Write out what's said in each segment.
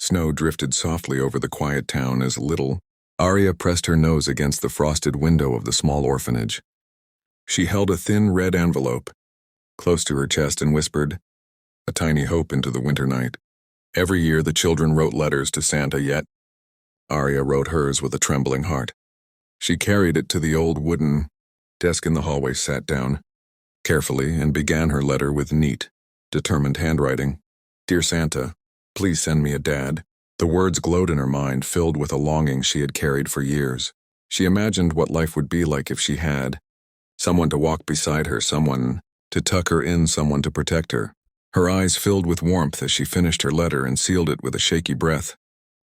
Snow drifted softly over the quiet town as little Arya pressed her nose against the frosted window of the small orphanage. She held a thin red envelope close to her chest and whispered, "A tiny hope into the winter night." Every year the children wrote letters to Santa, yet Arya wrote hers with a trembling heart. She carried it to the old wooden desk in the hallway, sat down carefully, and began her letter with neat, determined handwriting. "Dear Santa, please send me a dad." The words glowed in her mind, filled with a longing she had carried for years. She imagined what life would be like if she had someone to walk beside her, someone to tuck her in, someone to protect her. Her eyes filled with warmth as she finished her letter and sealed it with a shaky breath.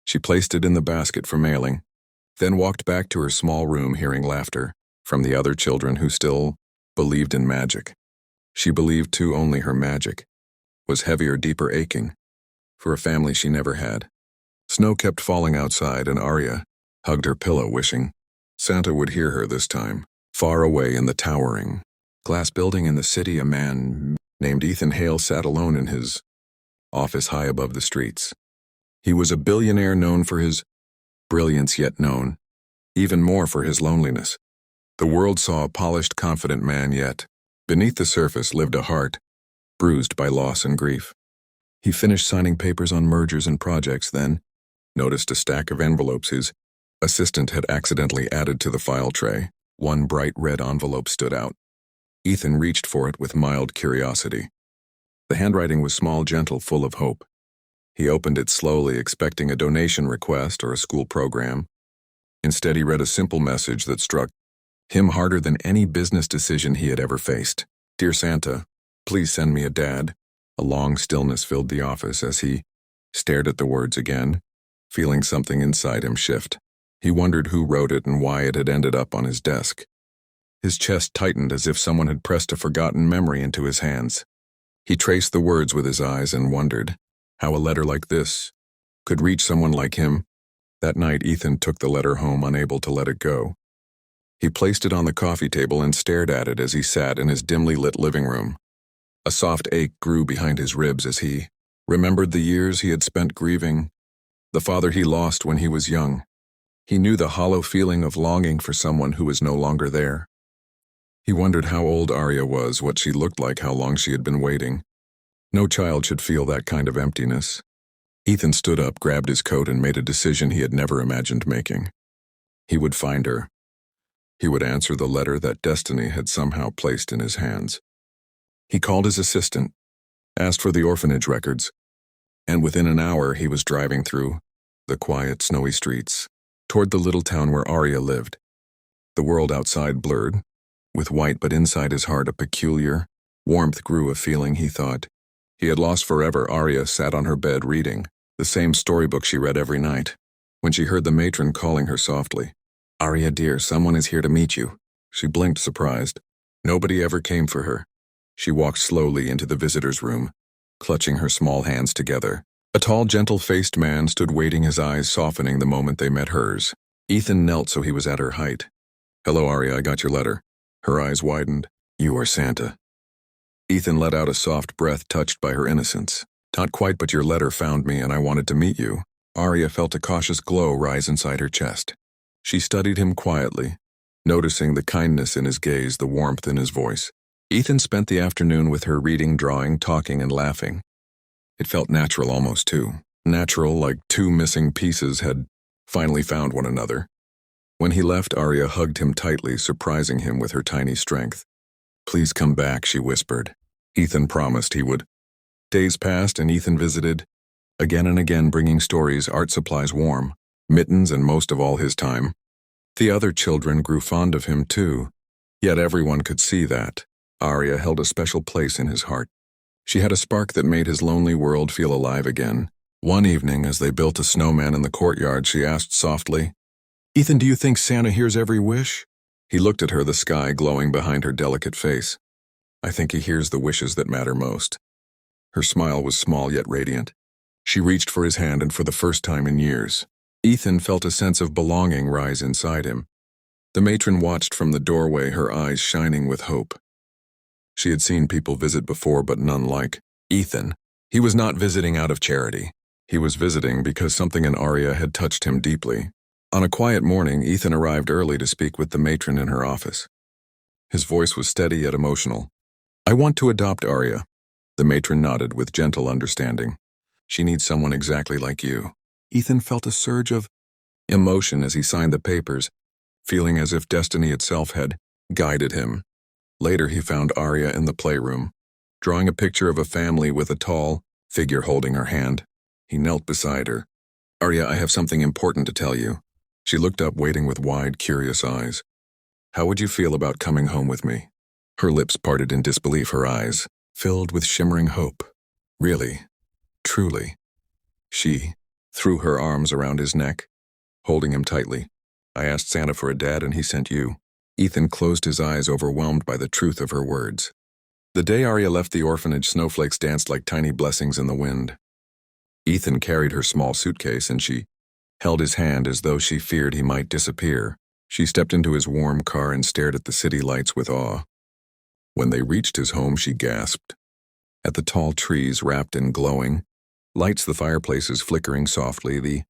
She placed it in the basket for mailing, then walked back to her small room, hearing laughter from the other children who still believed in magic. She believed, too, only her magic was heavier, deeper, aching for a family she never had. Snow kept falling outside, and Arya hugged her pillow, wishing Santa would hear her this time. Far away in the towering glass building in the city, a man named Ethan Hale sat alone in his office high above the streets. He was a billionaire, known for his brilliance, yet known even more for his loneliness. The world saw a polished, confident man, yet beneath the surface lived a heart bruised by loss and grief. He finished signing papers on mergers and projects, then noticed a stack of envelopes his assistant had accidentally added to the file tray. One bright red envelope stood out. Ethan reached for it with mild curiosity. The handwriting was small, gentle, full of hope. He opened it slowly, expecting a donation request or a school program. Instead, he read a simple message that struck him harder than any business decision he had ever faced. "Dear Santa, please send me a dad." A long stillness filled the office as he stared at the words again, feeling something inside him shift. He wondered who wrote it and why it had ended up on his desk. His chest tightened as if someone had pressed a forgotten memory into his hands. He traced the words with his eyes and wondered how a letter like this could reach someone like him. That night, Ethan took the letter home, unable to let it go. He placed it on the coffee table and stared at it as he sat in his dimly lit living room. A soft ache grew behind his ribs as he remembered the years he had spent grieving the father he lost when he was young. He knew the hollow feeling of longing for someone who was no longer there. He wondered how old Arya was, what she looked like, how long she had been waiting. No child should feel that kind of emptiness. Ethan stood up, grabbed his coat, and made a decision he had never imagined making. He would find her. He would answer the letter that destiny had somehow placed in his hands. He called his assistant, asked for the orphanage records, and within an hour he was driving through the quiet, snowy streets toward the little town where Arya lived. The world outside blurred with white, but inside his heart a peculiar warmth grew, a feeling he thought he had lost forever. Arya sat on her bed reading the same storybook she read every night when she heard the matron calling her softly. "Arya, dear, someone is here to meet you." She blinked, surprised. Nobody ever came for her. She walked slowly into the visitor's room, clutching her small hands together. A tall, gentle-faced man stood waiting, his eyes softening the moment they met hers. Ethan knelt so he was at her height. "Hello, Arya, I got your letter." Her eyes widened. "You are Santa." Ethan let out a soft breath, touched by her innocence. "Not quite, but your letter found me and I wanted to meet you." Arya felt a cautious glow rise inside her chest. She studied him quietly, noticing the kindness in his gaze, the warmth in his voice. Ethan spent the afternoon with her, reading, drawing, talking, and laughing. It felt natural, almost too natural, like two missing pieces had finally found one another. When he left, Arya hugged him tightly, surprising him with her tiny strength. "Please come back," she whispered. Ethan promised he would. Days passed and Ethan visited, again and again, bringing stories, art supplies, warm mittens, and most of all, his time. The other children grew fond of him too, yet everyone could see that Arya held a special place in his heart. She had a spark that made his lonely world feel alive again. One evening, as they built a snowman in the courtyard, she asked softly, "Ethan, do you think Santa hears every wish?" He looked at her, the sky glowing behind her delicate face. "I think he hears the wishes that matter most." Her smile was small yet radiant. She reached for his hand, and for the first time in years, Ethan felt a sense of belonging rise inside him. The matron watched from the doorway, her eyes shining with hope. She had seen people visit before, but none like Ethan. He was not visiting out of charity. He was visiting because something in Arya had touched him deeply. On a quiet morning, Ethan arrived early to speak with the matron in her office. His voice was steady yet emotional. "I want to adopt Arya." The matron nodded with gentle understanding. "She needs someone exactly like you." Ethan felt a surge of emotion as he signed the papers, feeling as if destiny itself had guided him. Later he found Arya in the playroom, drawing a picture of a family with a tall figure holding her hand. He knelt beside her. "Arya, I have something important to tell you." She looked up, waiting with wide, curious eyes. "How would you feel about coming home with me?" Her lips parted in disbelief, her eyes filled with shimmering hope. "Really? Truly?" She threw her arms around his neck, holding him tightly. "I asked Santa for a dad and he sent you." Ethan closed his eyes, overwhelmed by the truth of her words. The day Arya left the orphanage, snowflakes danced like tiny blessings in the wind. Ethan carried her small suitcase and she held his hand as though she feared he might disappear. She stepped into his warm car and stared at the city lights with awe. When they reached his home, she gasped. At the tall trees wrapped in glowing lights, the fireplaces flickering softly, the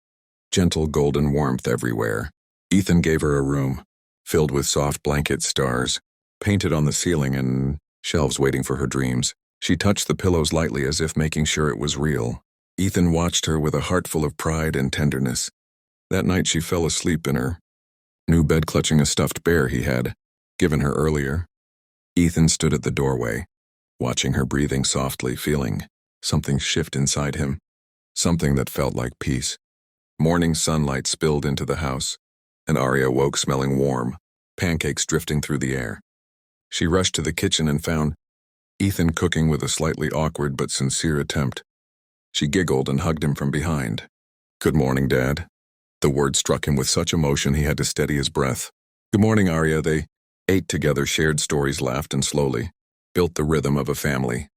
gentle golden warmth everywhere. Ethan gave her a room, filled with soft blankets, stars, painted on the ceiling, and shelves waiting for her dreams. She touched the pillows lightly as if making sure it was real. Ethan watched her with a heart full of pride and tenderness. That night she fell asleep in her new bed, clutching a stuffed bear he had given her earlier. Ethan stood at the doorway, watching her breathing softly, feeling something shift inside him, something that felt like peace. Morning sunlight spilled into the house, and Arya woke smelling warm, pancakes drifting through the air. She rushed to the kitchen and found Ethan cooking with a slightly awkward but sincere attempt. She giggled and hugged him from behind. "Good morning, Dad." The word struck him with such emotion he had to steady his breath. "Good morning, Arya." They ate together, shared stories, laughed, and slowly built the rhythm of a family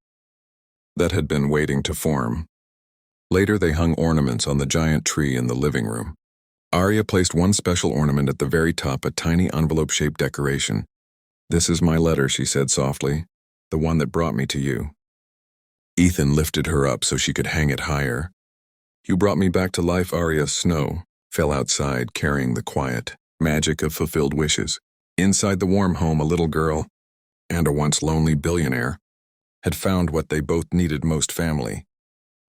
that had been waiting to form. Later they hung ornaments on the giant tree in the living room. Arya placed one special ornament at the very top, a tiny envelope-shaped decoration. "This is my letter," she said softly, "the one that brought me to you." Ethan lifted her up so she could hang it higher. "You brought me back to life, Arya." Snow fell outside, carrying the quiet magic of fulfilled wishes. Inside the warm home, a little girl and a once lonely billionaire had found what they both needed most: family.